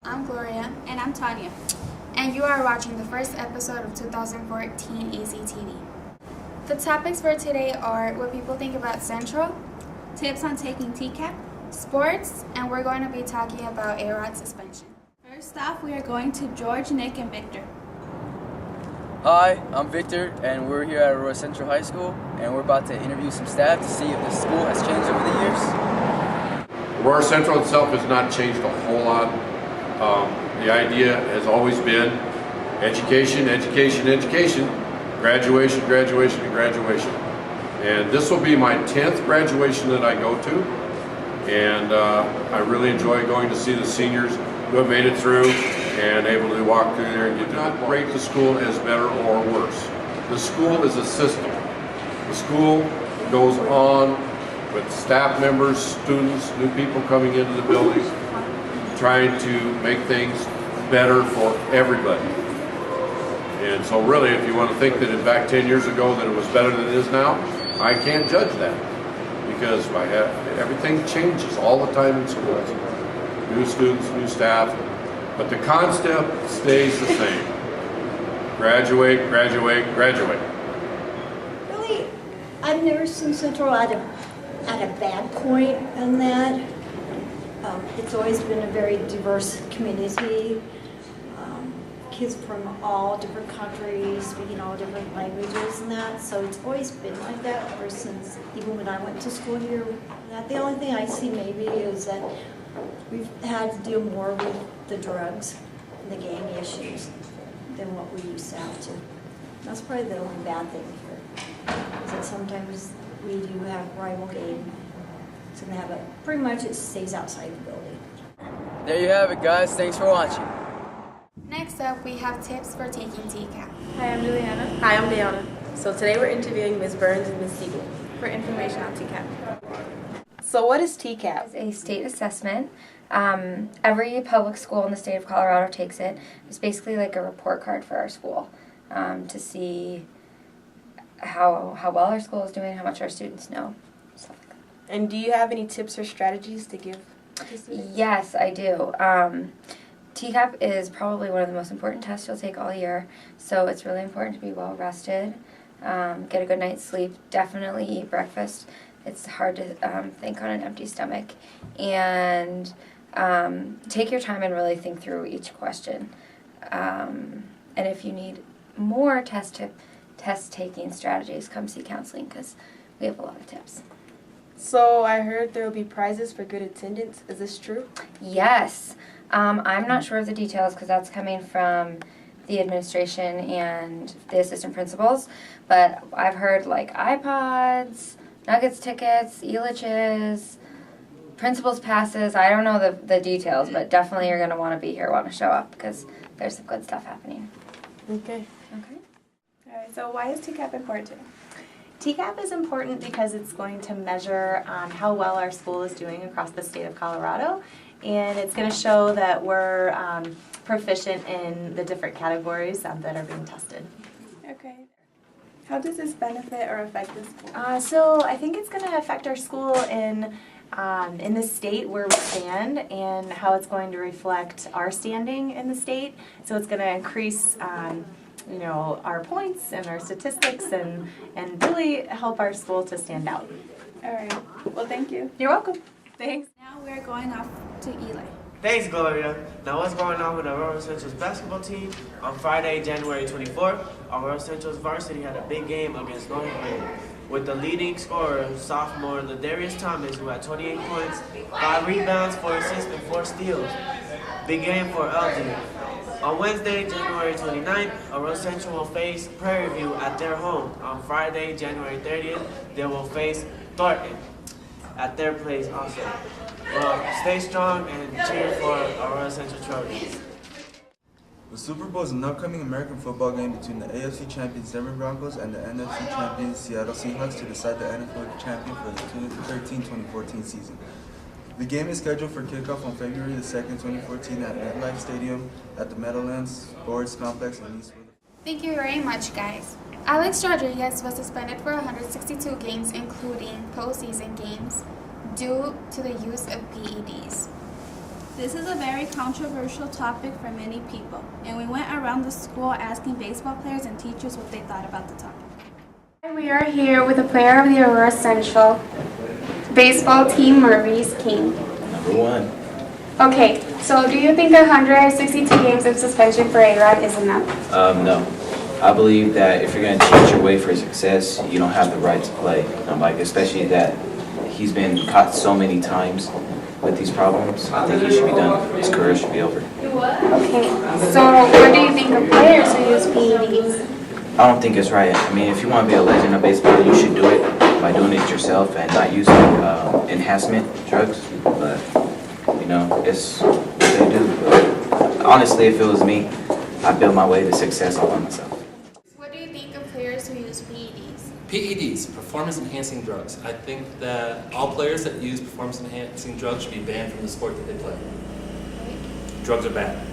I'm Gloria. And I'm Tanya. And you are watching the first episode of 2014 ACTV. The topics for today are what people think about Central, Tips on taking TCAP. sports, and we're going to be talking about A-Rod suspension. First off, we are going to George, Nick, and Victor. Hi, I'm Victor, and we're here at Aurora Central High School, and we're about to interview some staff to see if the school has changed over the years. Aurora Central itself has not changed a whole lot. The idea has always been education, education, education, graduation, graduation, and graduation. And this will be my 10th graduation that I go to, and I really enjoy going to see the seniors who have made it through and able to walk through there and do not rate the school as better or worse. The school is a system. The school goes on with staff members, students, new people coming into the building, trying to make things better for everybody. And so really, if you want to think that in fact 10 years ago that it was better than it is now, I can't judge that, because everything changes all the time in schools. New students, new staff, but the concept stays the same. Graduate, graduate, graduate. Really, I've never seen Central at a bad point in that. It's always been a very diverse community. Kids from all different countries, speaking all different languages and that. So it's always been like that ever since, even when I went to school here. The only thing I see maybe is that we've had to deal more with the drugs and the gang issues than what we used to have to. That's probably the only bad thing here, is that sometimes we do have rival gang. So they have pretty much it stays outside the building. There you have it, guys. Thanks for watching. Next up, we have tips for taking TCAP. Hi, I'm Juliana. Hi, I'm Diana. So today we're interviewing Ms. Burns and Ms. Siegel For information on TCAP. So what is TCAP? It's a state assessment. Every public school in the state of Colorado takes it. It's basically like a report card for our school to see how well our school is doing, how much our students know, stuff like that. And do you have any tips or strategies to give to students? Yes, I do. TCAP is probably one of the most important tests you'll take all year, so it's really important to be well rested, get a good night's sleep, definitely eat breakfast. It's hard to think on an empty stomach, and take your time and really think through each question. And if you need more test-taking strategies, come see counseling, because we have a lot of tips. So I heard there will be prizes for good attendance. Is this true? Yes. I'm not sure of the details because that's coming from the administration and the assistant principals, but I've heard like iPods, Nuggets tickets, e-liches, principal's passes. I don't know the details, but definitely you're going to want to be here, want to show up, because there's some good stuff happening. Okay. Okay. All right, so why is TCAP important? TCAP is important because it's going to measure how well our school is doing across the state of Colorado, and it's going to show that we're proficient in the different categories that are being tested. Okay. How does this benefit or affect the school? So I think it's going to affect our school in the state where we stand, and how it's going to reflect our standing in the state. So it's going to increase our points and our statistics, and really help our school to stand out. All right. Well, thank you. You're welcome. Thanks. Now we're going off to Eli. Thanks, Gloria. Now what's going on with Aurora Central's basketball team? On Friday, January 24th, Aurora Central's varsity had a big game against North Green, with the leading scorer, sophomore Ladarius Thomas, who had 28 points, 5 rebounds, 4 assists, and 4 steals. Big game for LG. On Wednesday, January 29th, Aurora Central will face Prairie View at their home. On Friday, January 30th, they will face Thornton at their place also. Well, stay strong and cheer for Aurora Central Trojans. The Super Bowl is an upcoming American football game between the AFC champions Denver Broncos and the NFC champions Seattle Seahawks to decide the NFL champion for the 2013-2014 season. The game is scheduled for kickoff on February the 2nd, 2014 at MetLife Stadium at the Meadowlands Sports Complex in Eastwood. Thank you very much, guys. Alex Rodriguez was suspended for 162 games, including postseason games, due to the use of PEDs. This is a very controversial topic for many people, and we went around the school asking baseball players and teachers what they thought about the topic. We are here with a player of the Aurora Central baseball team, Maurice King. Number one. Okay, so do you think 162 games of suspension for A-Rod is enough? No. I believe that if you're going to cheat your way for success, you don't have the right to play. Like, especially that he's been caught so many times with these problems. I think he should be done. His career should be over. Okay, so what do you think of players who use PEDs? I don't think it's right. I mean, if you want to be a legend of baseball, you should do it by doing it yourself and not using enhancement drugs. But, you know, it's what they do. But honestly, if it was me, I'd build my way to success all by myself. What do you think of players who use PEDs? PEDs, performance-enhancing drugs. I think that all players that use performance-enhancing drugs should be banned from the sport that they play. Drugs are bad.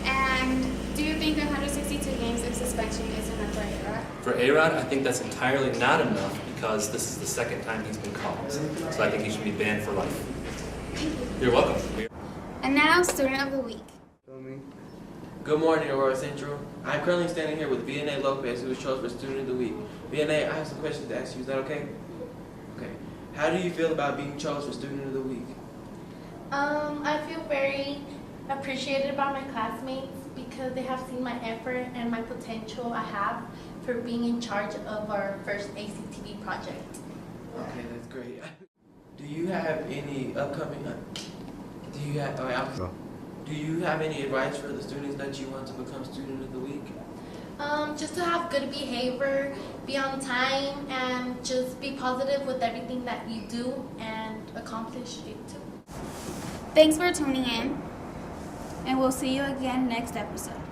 And do you think 162 games of suspension is enough for A-Rod? For A-Rod, I think that's entirely not enough because this is the second time he's been caught. So I think he should be banned for life. You're welcome. And now, Student of the Week. Good morning, Aurora Central. I'm currently standing here with Vianey Lopez, who was chosen for Student of the Week. Vianey, I have some questions to ask you. Is that okay? Okay. How do you feel about being chosen for Student of the Week? I feel very appreciated by my classmates because they have seen my effort and my potential I have for being in charge of our first ACTV project. Okay, that's great. Do you have any upcoming? Do you have any advice for the students that you want to become Student of the Week? Just to have good behavior, be on time, and just be positive with everything that you do and accomplish it too. Thanks for tuning in. And we'll see you again next episode.